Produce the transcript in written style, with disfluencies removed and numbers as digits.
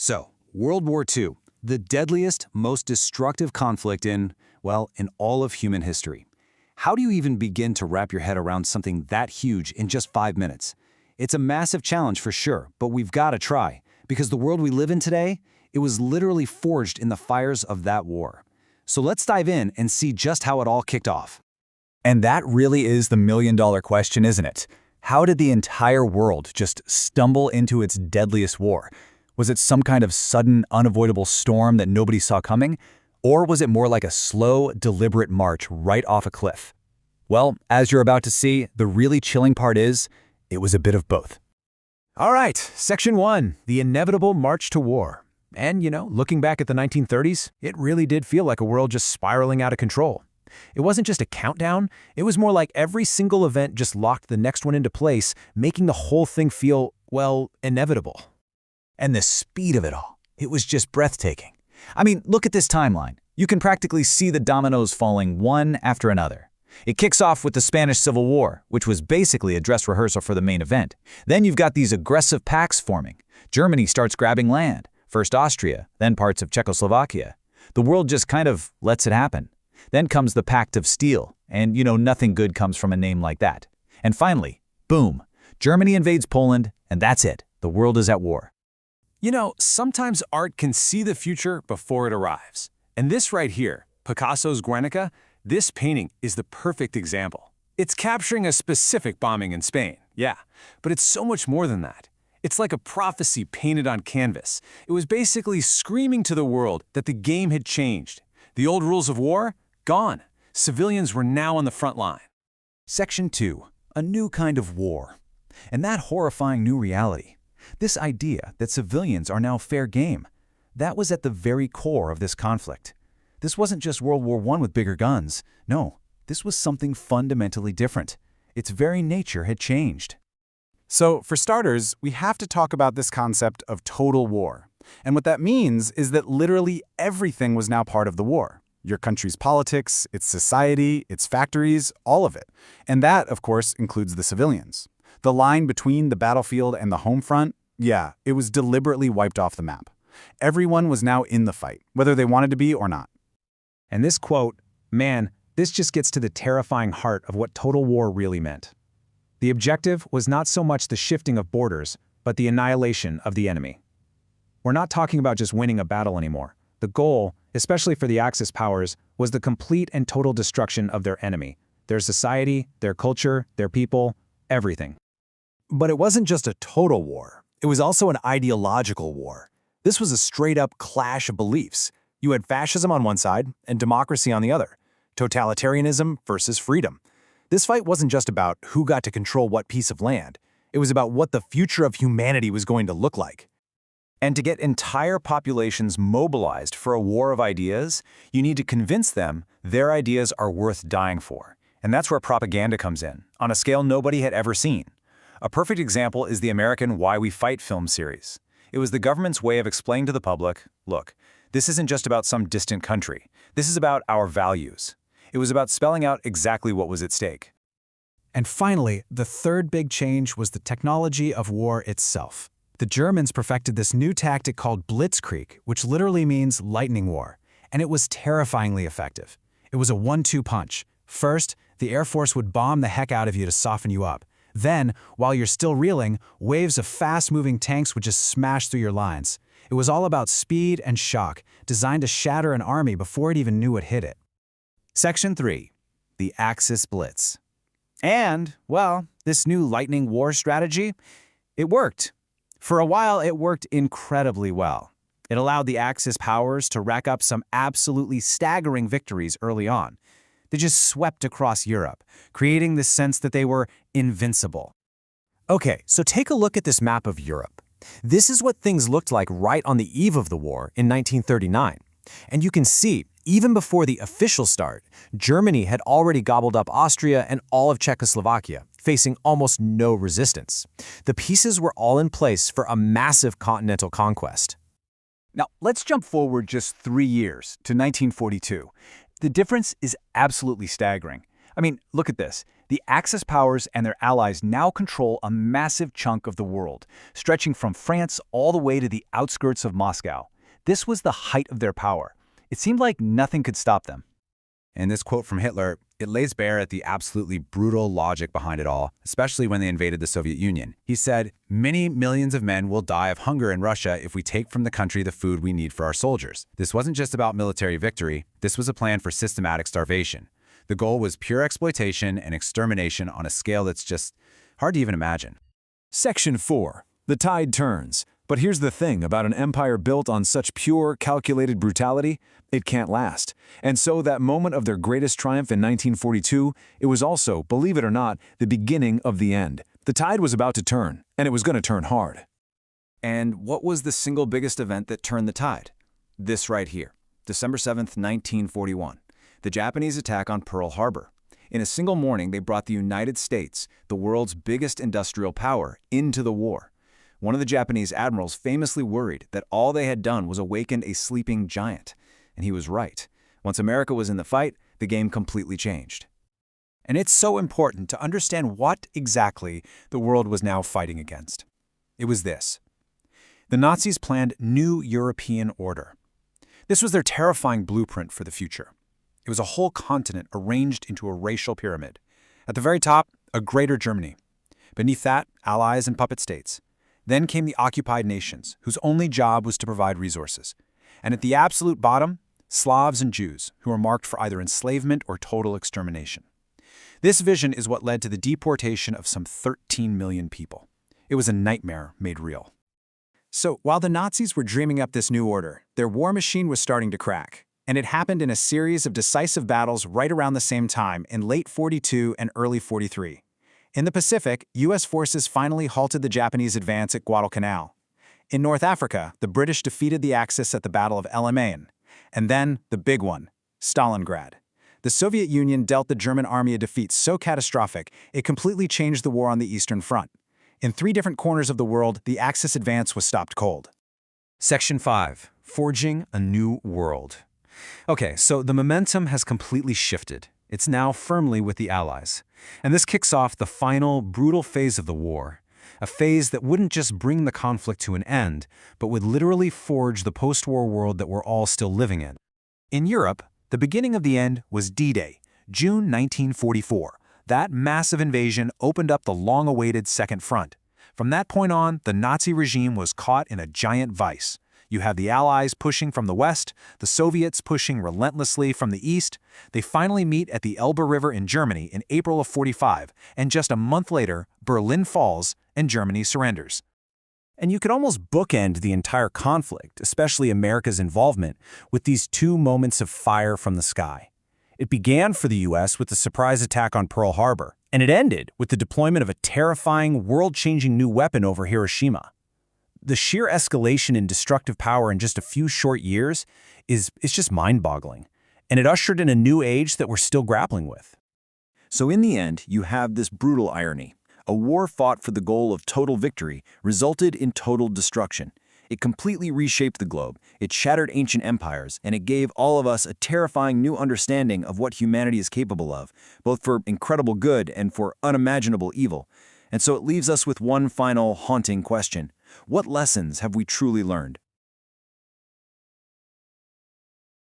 So, World War II, the deadliest, most destructive conflict in all of human history. How do you even begin to wrap your head around something that huge in just 5 minutes? It's a massive challenge for sure, but we've got to try, because the world we live in today, it was literally forged in the fires of that war. So let's dive in and see just how it all kicked off. And that really is the million-dollar question, isn't it? How did the entire world just stumble into its deadliest war? Was it some kind of sudden, unavoidable storm that nobody saw coming? Or was it more like a slow, deliberate march right off a cliff? Well, as you're about to see, the really chilling part is, it was a bit of both. All right, Section 1, the inevitable march to war. And, looking back at the 1930s, it really did feel like a world just spiraling out of control. It wasn't just a countdown, it was more like every single event just locked the next one into place, making the whole thing feel, inevitable. And the speed of it all, it was just breathtaking. I mean, look at this timeline. You can practically see the dominoes falling one after another. It kicks off with the Spanish Civil War, which was basically a dress rehearsal for the main event. Then you've got these aggressive pacts forming. Germany starts grabbing land, first Austria, then parts of Czechoslovakia. The world just kind of lets it happen. Then comes the Pact of Steel, and nothing good comes from a name like that. And finally, boom, Germany invades Poland, and that's it. The world is at war. Sometimes art can see the future before it arrives. And this right here, Picasso's Guernica, this painting is the perfect example. It's capturing a specific bombing in Spain, yeah, but it's so much more than that. It's like a prophecy painted on canvas. It was basically screaming to the world that the game had changed. The old rules of war? Gone. Civilians were now on the front line. Section 2, a new kind of war. And that horrifying new reality. This idea that civilians are now fair game, that was at the very core of this conflict. This wasn't just World War I with bigger guns. No, this was something fundamentally different. Its very nature had changed. So, for starters, we have to talk about this concept of total war. And what that means is that literally everything was now part of the war. Your country's politics, its society, its factories, all of it. And that, of course, includes the civilians. The line between the battlefield and the home front, it was deliberately wiped off the map. Everyone was now in the fight, whether they wanted to be or not. And this quote, this just gets to the terrifying heart of what total war really meant. The objective was not so much the shifting of borders, but the annihilation of the enemy. We're not talking about just winning a battle anymore. The goal, especially for the Axis powers, was the complete and total destruction of their enemy, their society, their culture, their people, everything. But it wasn't just a total war. It was also an ideological war. This was a straight-up clash of beliefs. You had fascism on one side and democracy on the other. Totalitarianism versus freedom. This fight wasn't just about who got to control what piece of land. It was about what the future of humanity was going to look like. And to get entire populations mobilized for a war of ideas, you need to convince them their ideas are worth dying for. And that's where propaganda comes in, on a scale nobody had ever seen. A perfect example is the American Why We Fight film series. It was the government's way of explaining to the public, look, this isn't just about some distant country. This is about our values. It was about spelling out exactly what was at stake. And finally, the third big change was the technology of war itself. The Germans perfected this new tactic called Blitzkrieg, which literally means lightning war, and it was terrifyingly effective. It was a 1-2 punch. First, the Air Force would bomb the heck out of you to soften you up. Then, while you're still reeling, waves of fast-moving tanks would just smash through your lines. It was all about speed and shock, designed to shatter an army before it even knew it hit it. Section 3, the Axis Blitz. And, this new lightning war strategy, it worked. For a while, it worked incredibly well. It allowed the Axis powers to rack up some absolutely staggering victories early on. They just swept across Europe, creating this sense that they were invincible. Okay, so take a look at this map of Europe. This is what things looked like right on the eve of the war in 1939. And you can see, even before the official start, Germany had already gobbled up Austria and all of Czechoslovakia, facing almost no resistance. The pieces were all in place for a massive continental conquest. Now, let's jump forward just 3 years to 1942. The difference is absolutely staggering. I mean, look at this. The Axis powers and their allies now control a massive chunk of the world, stretching from France all the way to the outskirts of Moscow. This was the height of their power. It seemed like nothing could stop them. And this quote from Hitler, it lays bare at the absolutely brutal logic behind it all, especially when they invaded the Soviet Union. He said, "Many millions of men will die of hunger in Russia if we take from the country the food we need for our soldiers." This wasn't just about military victory, this was a plan for systematic starvation. The goal was pure exploitation and extermination on a scale that's just hard to even imagine. Section 4. The tide turns. But here's the thing about an empire built on such pure, calculated brutality, it can't last. And so that moment of their greatest triumph in 1942, it was also, believe it or not, the beginning of the end. The tide was about to turn, and it was going to turn hard. And what was the single biggest event that turned the tide? This right here, December 7th, 1941, the Japanese attack on Pearl Harbor. In a single morning, they brought the United States, the world's biggest industrial power, into the war. One of the Japanese admirals famously worried that all they had done was awakened a sleeping giant. And he was right. Once America was in the fight, the game completely changed. And it's so important to understand what exactly the world was now fighting against. It was this. The Nazis planned new European order. This was their terrifying blueprint for the future. It was a whole continent arranged into a racial pyramid. At the very top, a greater Germany. Beneath that, allies and puppet states. Then came the occupied nations, whose only job was to provide resources. And at the absolute bottom, Slavs and Jews, who were marked for either enslavement or total extermination. This vision is what led to the deportation of some 13 million people. It was a nightmare made real. So, while the Nazis were dreaming up this new order, their war machine was starting to crack. And it happened in a series of decisive battles right around the same time in late 42 and early 43. In the Pacific, U.S. forces finally halted the Japanese advance at Guadalcanal. In North Africa, the British defeated the Axis at the Battle of El Alamein. And then, the big one, Stalingrad. The Soviet Union dealt the German army a defeat so catastrophic, it completely changed the war on the Eastern Front. In 3 different corners of the world, the Axis advance was stopped cold. Section 5. Forging a new world. Okay, so the momentum has completely shifted. It's now firmly with the Allies. And this kicks off the final, brutal phase of the war. A phase that wouldn't just bring the conflict to an end, but would literally forge the post-war world that we're all still living in. In Europe, the beginning of the end was D-Day, June 1944. That massive invasion opened up the long-awaited Second Front. From that point on, the Nazi regime was caught in a giant vice. You have the Allies pushing from the west, the Soviets pushing relentlessly from the east. They finally meet at the Elbe River in Germany in April of 45, and just a month later, Berlin falls and Germany surrenders. And you could almost bookend the entire conflict, especially America's involvement, with these 2 moments of fire from the sky. It began for the U.S. with the surprise attack on Pearl Harbor, and it ended with the deployment of a terrifying, world-changing new weapon over Hiroshima. The sheer escalation in destructive power in just a few short years is just mind-boggling, and it ushered in a new age that we're still grappling with. So in the end, you have this brutal irony. A war fought for the goal of total victory resulted in total destruction. It completely reshaped the globe, it shattered ancient empires, and it gave all of us a terrifying new understanding of what humanity is capable of, both for incredible good and for unimaginable evil. And so it leaves us with one final haunting question. What lessons have we truly learned?